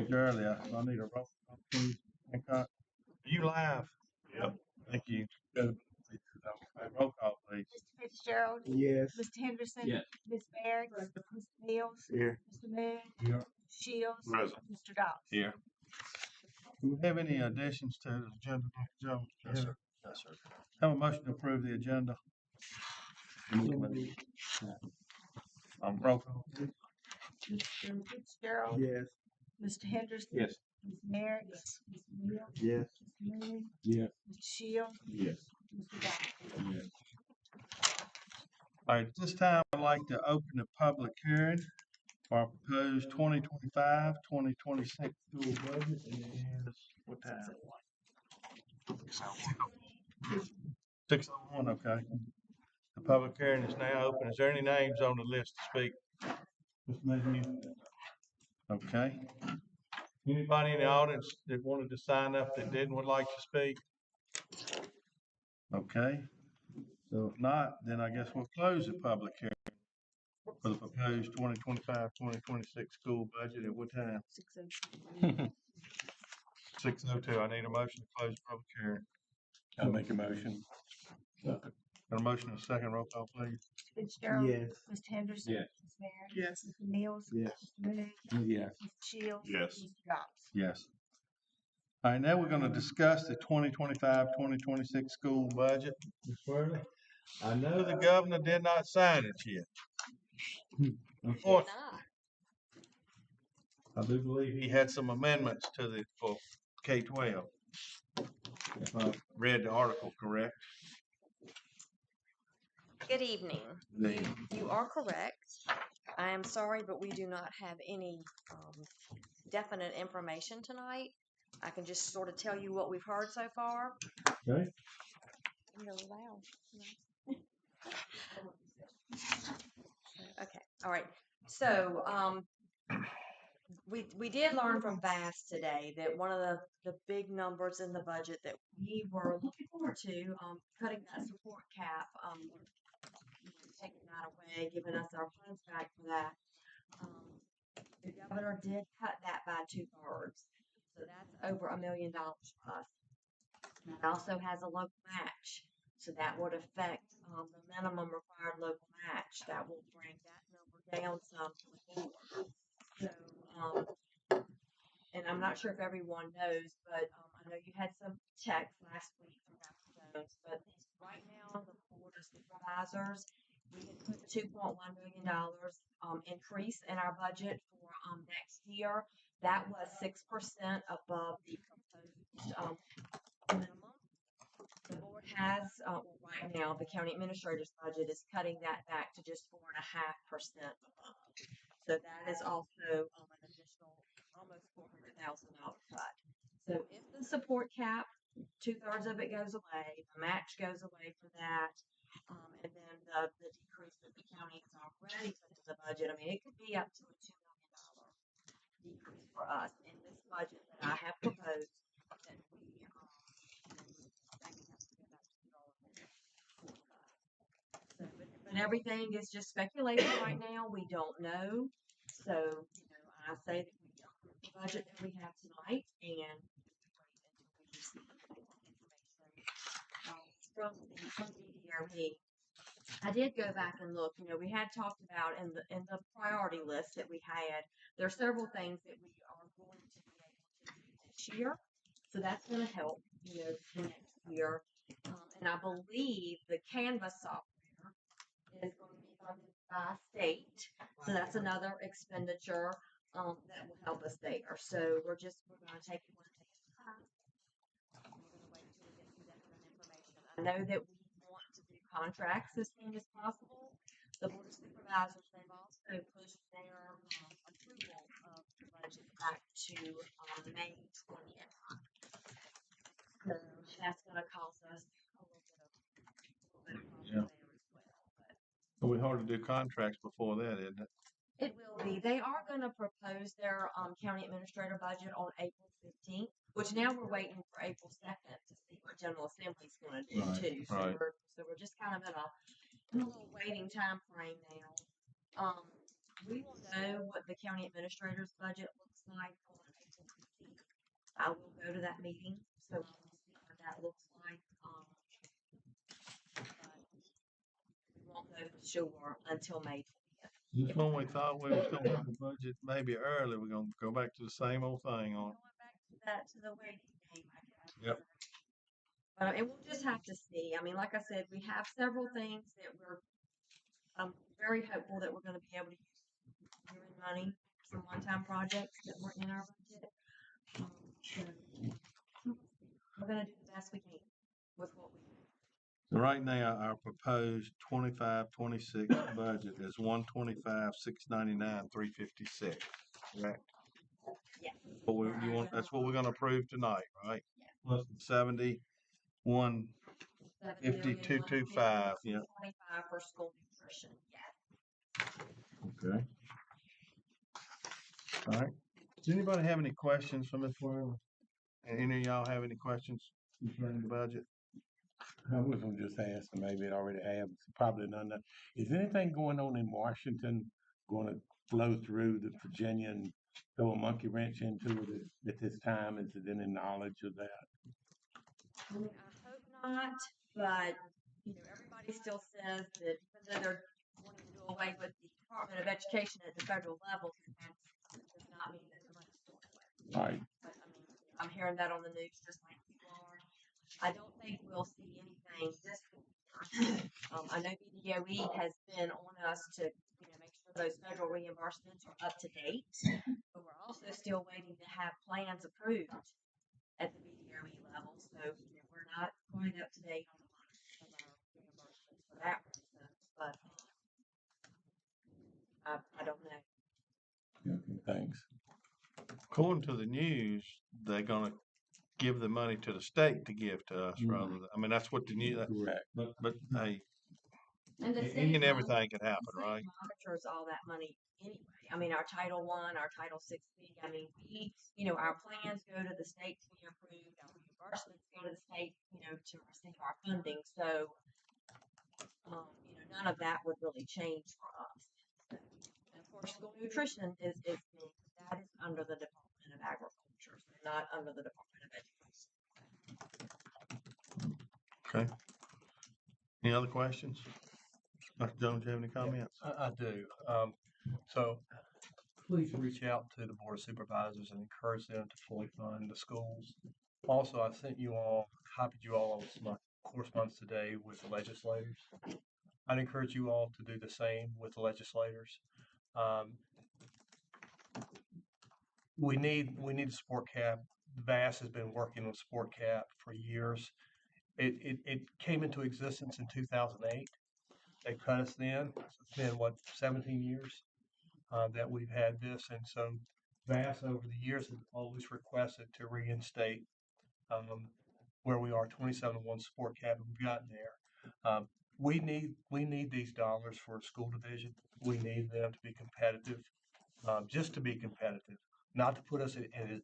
changed earlier. I need a roll call, please. Hancock? Are you live? Yep. Thank you. Good. Roll call, please. Mr. Fitzgerald. Yes. Mr. Henderson. Yes. Ms. Barrett. Mr. Mills. Here. Mr. Moon. Here. Shields. Present. Mr. Dobbs. Here. Do we have any additions to the agenda, Dr. Jones? Yes, sir. Yes, sir. Have a motion to approve the agenda. Roll call, please. Mr. Fitzgerald. Yes. Mr. Henderson. Yes. Ms. Merrick. Mr. Mills. Yes. Mr. Moon. Yes. Mr. Shields. Yes. Mr. Dobbs. Yes. All right, at this time, I'd like to open the public hearing for our proposed 2025, 2026 school budget. And it is, what time? 6:01, okay. The public hearing is now open. Is there any names on the list to speak? Mr. Mayhew? Okay. Anybody in the audience that wanted to sign up that didn't would like to speak? Okay. So if not, then I guess we'll close the public hearing for the proposed 2025, 2026 school budget at what time? 6:02. I need a motion to close the public hearing. I'll make a motion. Got a motion and a second. Roll call, please. Mr. Fitzgerald. Yes. Mr. Henderson. Yes. Ms. Merrick. Yes. Mr. Mills. Yes. Mr. Moon. Yes. Mr. Shields. Yes. Mr. Dobbs. Yes. All right, now we're going to discuss the 2025, 2026 school budget. Ms. Worley, I know the governor did not sign it yet. Unfortunately, I do believe he had some amendments to the, for K-12. If I read the article correct. Good evening. You are correct. I am sorry, but we do not have any definite information tonight. I can just sort of tell you what we've heard so far. Okay. I'm really loud. Okay. All right. So we did learn from Bass today that one of the big numbers in the budget that we were looking forward to, cutting that support cap, taking that away, giving us our funds back for that. The governor did cut that by 2/3, so that's over $1 million plus. It also has a local match, so that would affect the minimum required local match. That will bring that number down some to the board. So, and I'm not sure if everyone knows, but I know you had some text last week from Dr. Jones, but right now the board of supervisors, we had put $2.1 million increase in our budget for next year. That was 6% above the proposed minimum. The board has, right now, the county administrator's budget is cutting that back to just 4.5% above. So that is also an additional almost $400,000 cut. So if the support cap, 2/3 of it goes away, the match goes away for that, and then the decrease that the county has already put in the budget, I mean, it could be up to a $2 million decrease for us in this budget that I have proposed that we but everything is just speculation right now. We don't know. So, I say that we approve the budget that we have tonight and wait until we receive information from the DDRB. I did go back and look. We had talked about in the priority list that we had. There are several things that we are going to be able to do this year, so that's going to help. For next year, and I believe the Canvas software is going to be funded by state, so that's another expenditure that will help us there. So we're going to take it one day at a time. We're going to wait until we get some definite information. I know that we want to do contracts as soon as possible. The board of supervisors, they've also pushed their approval of the budget back to May 20th. So that's going to cause us a little bit of problem there as well. But So it's hard to do contracts before that, isn't it? it will be. They are going to propose their county administrator budget on April 15th, which now we're waiting for April 2nd to see what General Assembly is going to do too. So we're just kind of in a little waiting time frame now. We will know what the county administrator's budget looks like on April I will go to that meeting, so we'll see what that looks like. But we won't know for sure until May 20th. Just when we thought we was gonna have the budget maybe early, we're gonna go back to the same old thing on. Going back to that, to the waiting game, I guess. Yep. And we'll just have to see. I mean, like I said, we have several things that I'm very hopeful that we're gonna be able to use year-end money, some one-time projects that were in our budget. So we're gonna do the best we can with what we have. So right now, our proposed 25-26 budget is 125,699, 356. Correct. Yes. That's what we're gonna approve tonight, right? Yeah. Plus the 71, 5225, yeah. 25 for school nutrition, yes. Okay. All right. Does anybody have any questions for Ms. Worley? Any of y'all have any questions concerning the budget? I was gonna just ask, and maybe it already have, probably none. Is anything going on in Washington gonna flow through the Virginia and throw a monkey wrench into it at this time? Is there any knowledge of that? I mean, I hope not, but, everybody still says that even though they're wanting to do away with the Department of Education at the federal level, that does not mean that the money's going away. Right. But, I mean, I'm hearing that on the news just like you are. I don't think we'll see anything this year. I know BDOE has been on us to, make sure those federal reimbursements are up to date, but we're also still waiting to have plans approved at the BDOE level. So, we're not quite up to date on a lot of our reimbursements for that reason, but I don't know. Okay, thanks. According to the news, they're gonna give the money to the state to give to us rather than, I mean, that's what the news, Correct. but hey, And the any and everything could happen, state right? monitors all that money anyway. I mean, our Title I, our Title VI fee, I mean, our plans go to the state to be approved, our reimbursements go to the state, to receive our funding. So, none of that would really change for us. So, and of course, school nutrition is that is under the Department of Agriculture, so not under the Department of Education. Okay. Any other questions? Dr. Jones, you have any comments? I do. So please reach out to the Board of Supervisors and encourage them to fully fund the schools. Also, I sent you all, copied you all of my correspondence today with the legislators. I'd encourage you all to do the same with the legislators. We need a support cap. VAS has been working on support cap for years. It came into existence in 2008. They cut us then. It's been 17 years that we've had this, and so VAS over the years has always requested to reinstate where we are 27-1 support cap, and we've gotten there. We need these dollars for a school division. We need them to be competitive, just to be competitive, not to put us at an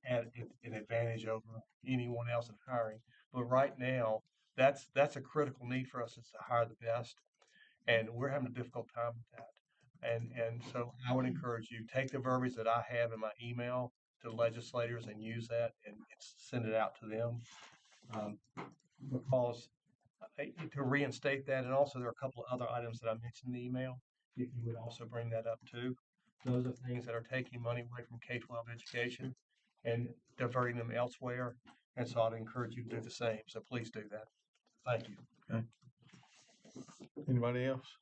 advantage over anyone else in hiring. But right now, that's a critical need for us, is to hire the best, and we're having a difficult time with that. And so I would encourage you, take the verbiage that I have in my email to legislators and use that and send it out to them, because to reinstate that. And also there are a couple of other items that I mentioned in the email. If you would also bring that up too. Those are things that are taking money away from K-12 education and diverting them elsewhere. And so I'd encourage you to do the same. So please do that. Thank you. Okay. Anybody else?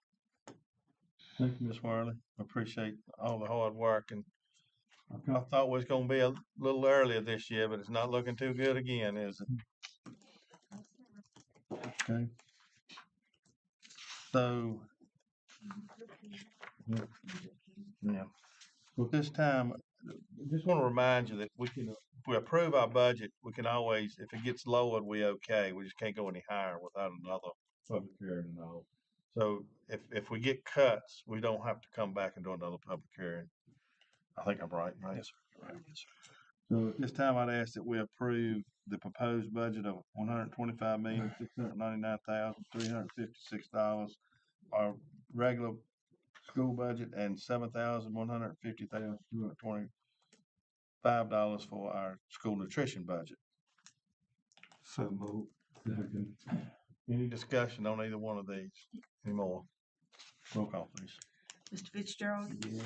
Thank you, Ms. Worley. I appreciate all the hard work, and I thought we was gonna be a little earlier this year, but it's not looking too good again, is it? Okay. So, yeah. Well, this time, just want to remind you that if we approve our budget, we can always, if it gets lowered, we okay. We just can't go any higher without another public hearing and all. So if we get cuts, we don't have to come back and do another public hearing. I think I'm right, right? Yes, sir. Right. Yes, sir. So at this time, I'd ask that we approve the proposed budget of $125,699,356, our regular school budget, and $7,150,225 $5 for our school nutrition budget. So move. Second. Any discussion on either one of these anymore? Roll call, please. Mr. Fitzgerald. Yes.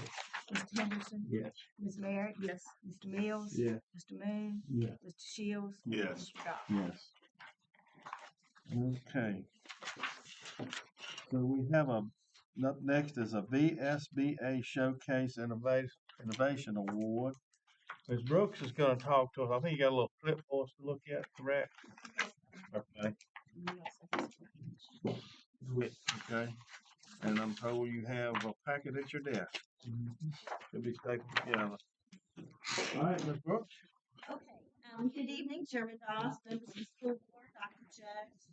Mr. Henderson. Yes. Ms. Merrick. Yes. Mr. Mills. Yes. Mr. Moon. Yes. Mr. Shields. Yes. Mr. Dodd. Yes. Okay. So we have up next is a VSBA Showcase Innovation Award. Ms. Brooks is gonna talk to us. I think you got a little clip for us to look at, correct? Okay. Okay. And I'm told you have a packet at your desk. Should be taken together. All right, Ms. Brooks. Okay, good evening, Chairman Doss, members of the school board, Dr. Jones.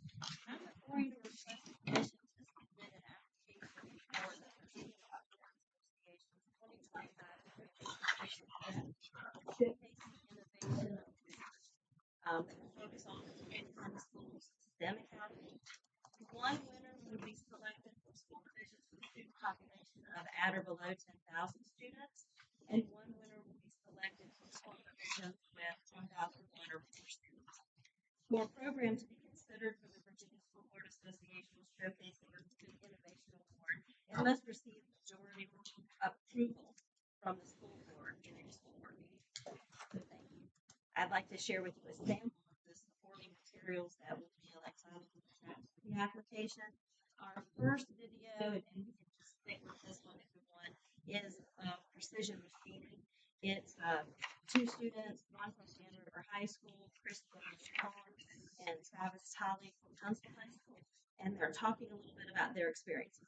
I'm going to request permission to submit an application for the Virginia Outdoor Association's 2025 Showcasing Innovation Award. Focus on the school's STEM Academy. One winner will be selected for school divisions with a student population of at or below 10,000 students, and one winner will be selected for school divisions with 1,001 or more students. For a program to be considered for the Virginia School Board Association Showcasing Innovation Award, it must receive majority approval from the school board during a school board meeting. So thank you. I'd like to share with you a sample of the supporting materials that will be electronically attached to the application. Our first video, and we can just stick with this one if we want, is precision machining. It's two students, one from Ann Arbor High School, Kristen Strong, and Travis Tolley from Huntsville High School, and they're talking a little bit about their experiences.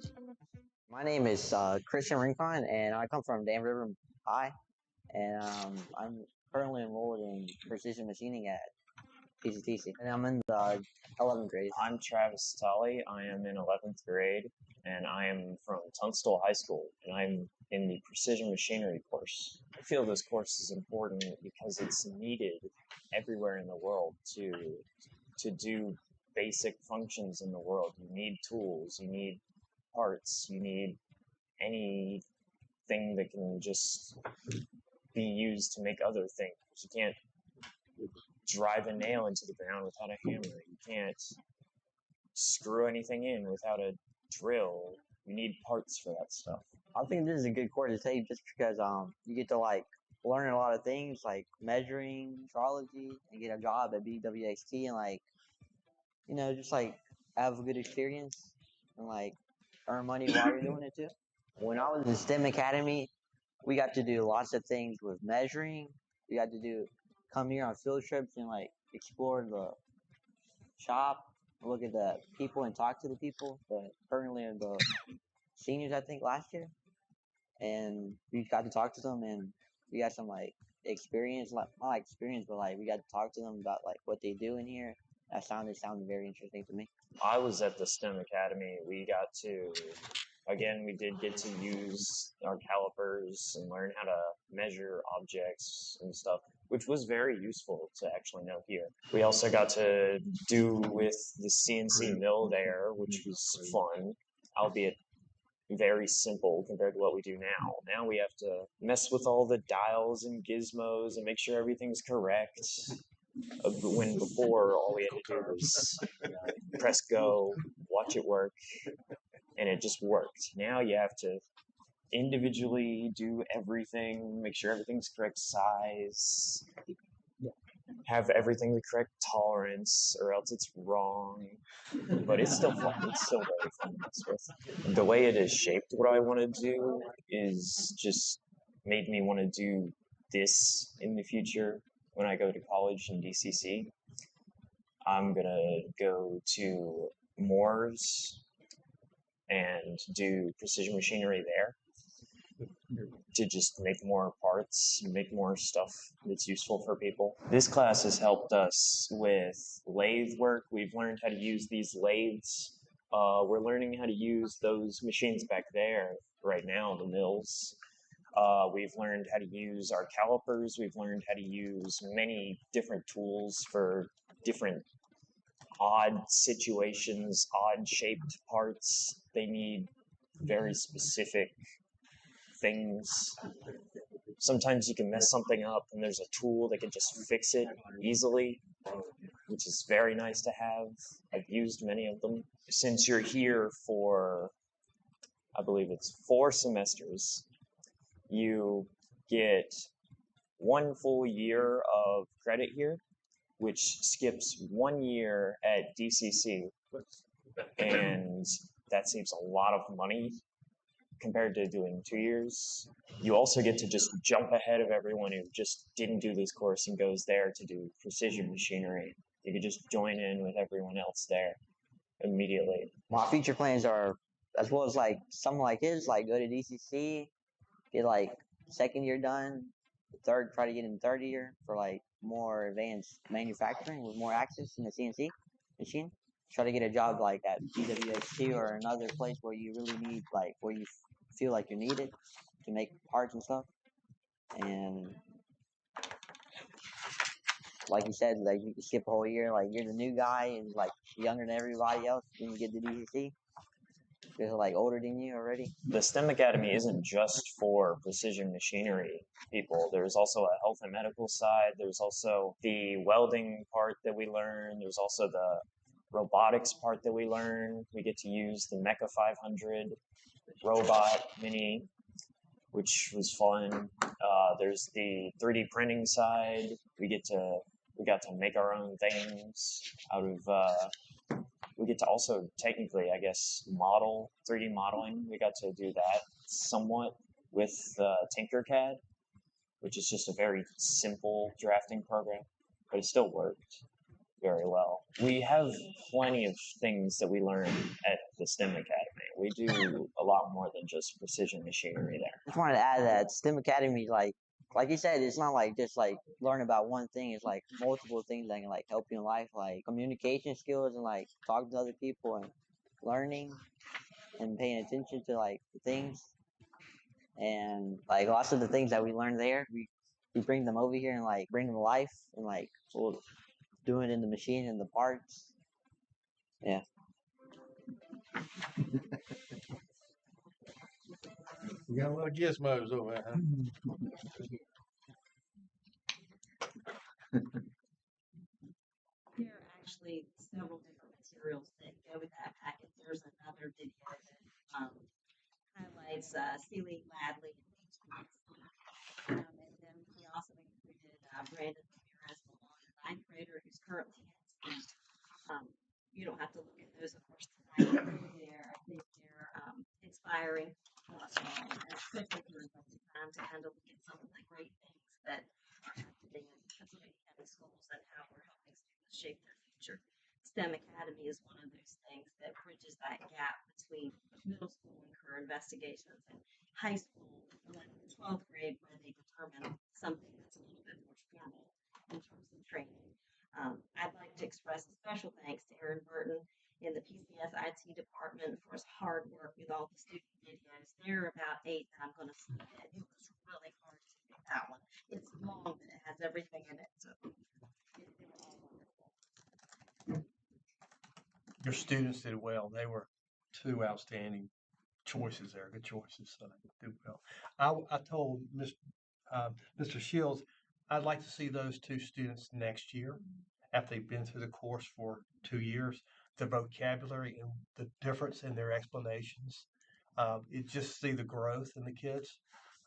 Just let them. My name is Christian Rincon, and I come from Dan River High, and I'm currently enrolled in precision machining at PCTC, and I'm in the 11th grade. I'm Travis Tolley. I am in 11th grade, and I am from Tunstall High School, and I'm in the precision machinery course. I feel this course is important because it's needed everywhere in the world to do basic functions in the world. You need tools, you need parts, you need anything that can just be used to make other things. You can't drive a nail into the ground without a hammer. You can't screw anything in without a drill. You need parts for that stuff. I think this is a good course to take just because you get to like learn a lot of things like measuring, metrology, and get a job at BWXT and like, you know, just like have a good experience and like earn money while you're doing it too. When I was in STEM Academy, we got to do lots of things with measuring. We got to come here on field trips and like explore the shop, look at the people and talk to the people. But currently are the seniors, I think, last year, and we got to talk to them and we got some like experience, like not like experience, but like we got to talk to them about like what they do in here. That sounded very interesting to me. I was at the STEM Academy. We got to, again, we did get to use our calipers and learn how to measure objects and stuff, which was very useful to actually know here. We also got to do with the CNC mill there, which was fun, albeit very simple compared to what we do now. Now we have to mess with all the dials and gizmos and make sure everything's correct. When before all we had to do was press go, watch it work, and it just worked. Now you have to individually do everything, make sure everything's correct size, have everything the correct tolerance, or else it's wrong. But it's still fun. It's still very fun to mess with. The way it has shaped what I want to do is just made me want to do this in the future. When I go to college in DCC, I'm gonna go to Moore's and do precision machinery there to just make more parts, make more stuff that's useful for people. This class has helped us with lathe work. We've learned how to use these lathes. We're learning how to use those machines back there right now, the mills. We've learned how to use our calipers. We've learned how to use many different tools for different odd situations, odd shaped parts. They need very specific things. Sometimes you can mess something up and there's a tool that can just fix it easily, which is very nice to have. I've used many of them. Since you're here for, I believe it's 4 semesters, you get 1 full year of credit here, which skips 1 year at DCC, and that saves a lot of money compared to doing 2 years. You also get to just jump ahead of everyone who just didn't do this course and goes there to do precision machinery. You could just join in with everyone else there immediately. My future plans are, as well as like something like his, like go to DCC, get like 2nd year done, try to get in 3rd year for like more advanced manufacturing with more access in the CNC machine. Try to get a job like at BWXT or another place where you really need, like, where you feel like you're needed to make parts and stuff. And like you said, like you can skip a whole year, like you're the new guy and like younger than everybody else. Then you get to DCC, they're like older than you already. The STEM Academy isn't just for precision machinery people. There's also a health and medical side. There's also the welding part that we learn. There's also the robotics part that we learn. We get to use the Mecha 500 robot mini, which was fun. There's the 3D printing side. We got to make our own things out of. We get to also technically, I guess, model 3D modeling. We got to do that somewhat with Tinkercad, which is just a very simple drafting program, but it still worked very well. We have plenty of things that we learn at the STEM Academy. We do a lot more than just precision machinery there. Just wanted to add that STEM Academy, like you said, it's not like just like learn about one thing. It's like multiple things that can like help you in life, like communication skills and like talking to other people and learning and paying attention to like the things. And like lots of the things that we learn there, we bring them over here and like bring them to life and like we'll do it in the machine and the parts. Yeah. We got a lot of gizmos over there, huh? There are actually several different materials that go with that package. There's another video that highlights Celie Ladley and HVAC. And then we also included Brandon Ramirez, the lawn design creator, who's currently at STEM. You don't have to look at those, of course, tonight. I think they're inspiring, especially during the time to kind of look at some of the great things that are happening in Pennsylvania County schools and how we're helping students shape their future. STEM Academy is one of those things that bridges that gap between middle school and career investigations and high school, 11th and 12th grade, where they determine something that's a little bit more formal in terms of training. I'd like to express a special thanks to Aaron Burton in the PCS IT department for his hard work with all the student videos. There are about 8 that I'm going to submit. It was really hard to get that one. It's long, but it has everything in it. So they were all wonderful. Your students did well. They were 2 outstanding choices there, good choices. So they did well. I told Mr. Shields I'd like to see those 2 students next year after they've been through the course for 2 years. The vocabulary and the difference in their explanations. It just see the growth in the kids,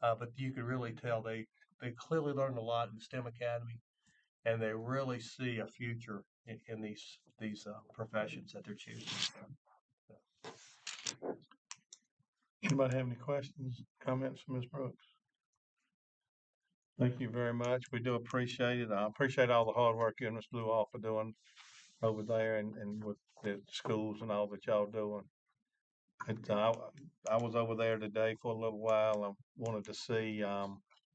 but you could really tell they clearly learned a lot in STEM Academy, and they really see a future in these professions that they're choosing. Anybody have any questions, comments from Ms. Brooks? Thank you very much. We do appreciate it. I appreciate all the hard work you and Ms. Blue all for doing over there and with the schools and all that y'all doing. I was over there today for a little while. I wanted to see the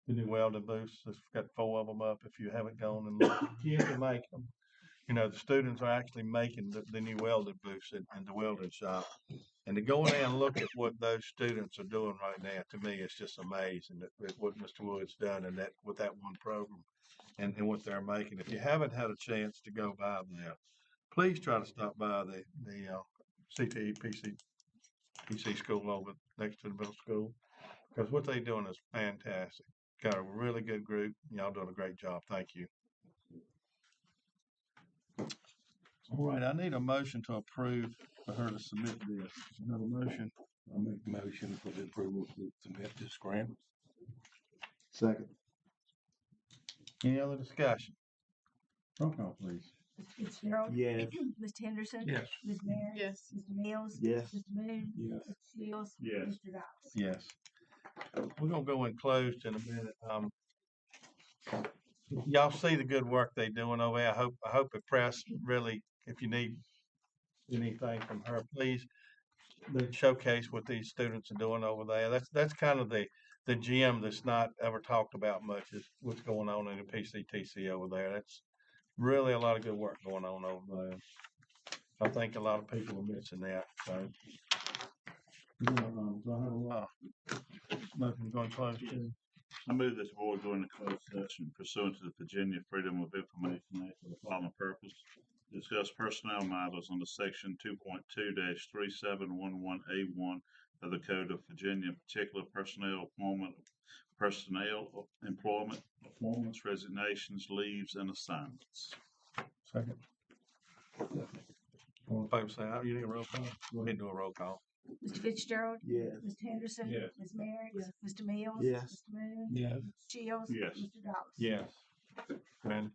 new welding booths. It's got 4 of them up. If you haven't gone and looked, you can make them. you know, the students are actually making the new welding booths in the welding shop. And to go in there and look at what those students are doing right now, to me, it's just amazing that what Mr. Wood's done and that with that one program and what they're making. If you haven't had a chance to go by there, please try to stop by the CTE PC school over next to the middle school, because what they're doing is fantastic. Got a really good group. Y'all doing a great job. Thank you. All right, I need a motion to approve for her to submit this. Another motion. I'll make the motion for the approval to submit this grant. Second. Any other discussion? Roll call, please. Mr. Fitzgerald. Yes. Mr. Henderson. Yes. Ms. Merritt. Yes. Mr. Mills. Yes. Mr. Moon. Yes. Mr. Shields. Yes. Mr. Dawes. Yes. We're gonna go in closed in a minute. Y'all see the good work they doing over there. I hope the press really, if you need anything from her, please showcase what these students are doing over there. That's kind of the gem that's not ever talked about much is what's going on in the PCTC over there. That's really a lot of good work going on over there. I think a lot of people are missing that. So, do I have a motion going close too? I move this board go into closed session pursuant to the Virginia Freedom of Information Act for the following purpose. Discuss personnel matters under section 2.2-3711A1 of the Code of Virginia, in particular personnel employment, performance, resignations, leaves, and assignments. Second. All in favor say aye. You need a roll call? Go ahead and do a roll call. Mr. Fitzgerald. Yes. Mr. Henderson. Yes. Ms. Merritt. Mr. Mills. Yes. Mr. Moon. Yes. Mr. Shields. Yes. Mr. Dawes. Yes. Brandon?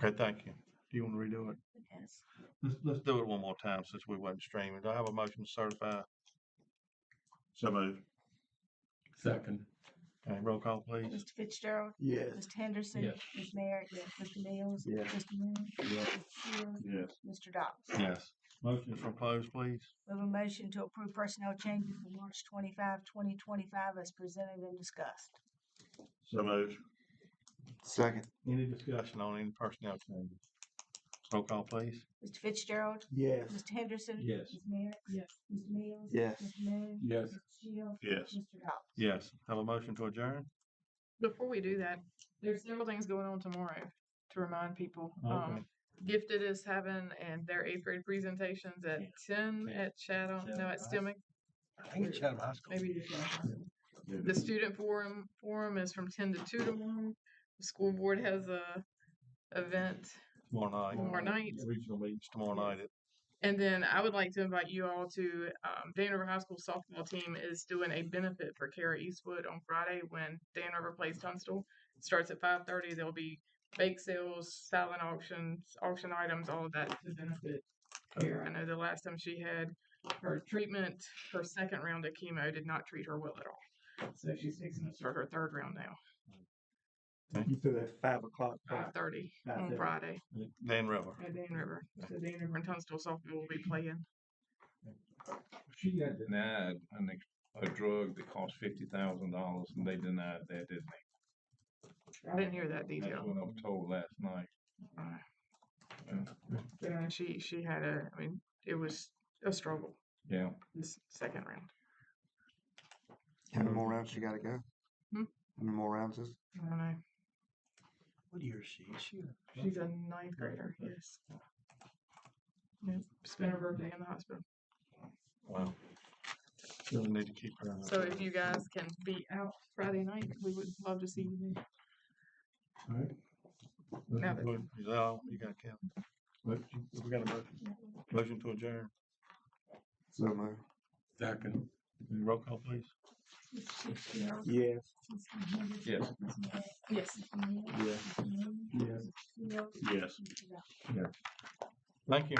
Okay, thank you. Do you want to redo it? Yes. Let's do it one more time since we wasn't streaming. Do I have a motion to certify? So moved. Second. Okay, roll call, please. Mr. Fitzgerald. Yes. Mr. Henderson. Yes. Ms. Merritt. Yes. Mr. Mills. Yes. Mr. Moon. Yes. Mr. Shields. Yes. Mr. Dobbs. Yes. Motion from closed, please. We have a motion to approve personnel changes for March 25, 2025 as presented and discussed. So moved. Second. Any discussion on any personnel changes? Roll call, please. Mr. Fitzgerald. Yes. Mr. Henderson. Yes. Ms. Merritt. Yes. Mr. Mills. Yes. Mr. Moon. Yes. Mr. Shields. Yes. Mr. Dobbs. Yes. Have a motion to adjourn? Before we do that, there's several things going on tomorrow to remind people. Okay. Gifted is having and their 8th grade presentations at 10 at Chatham, no, at Stillman. I think it's Chatham High School. Maybe it's Chatham. The student forum is from 10 to 2 tomorrow. The school board has a event tomorrow night. Regional meetings tomorrow night. And then I would like to invite you all to Dan River High School softball team is doing a benefit for Kara Eastwood on Friday when Dan River plays Tunstall. It starts at 5:30. There'll be bake sales, silent auctions, auction items, all of that to benefit Kara. I know the last time she had her treatment, her second round of chemo did not treat her well at all. So she's fixing to start her third round now, You said at 5 o'clock. 5:30 on 5:30. Friday Dan River. at Dan River. So Dan River and Tunstall softball will be playing. She got denied a drug that cost $50,000, and they denied that, didn't they? I didn't hear that That's detail. what I was told last night. Yeah, she had I mean, it was a struggle Yeah. this second round. How many more rounds you gotta go? Hmm? How many more rounds is? I don't know. What year is she? Is she a She's a 9th grader, yes. Yeah, spent her birthday in the hospital. Wow. Still need to keep her on. So if you guys can be out Friday night, we would love to see you there. All right. Now that- Is that all? You got Kevin? We got a motion. Motion to adjourn. So moved. Second. Roll call, please. Mr. Fitzgerald. Yes. Mr. Henderson. Yes. Ms. Merritt. Yes. Mr. Mills. Yes. Mr. Moon. Yes. Mr. Shields. Yes. Mr. Dobbs. Thank you.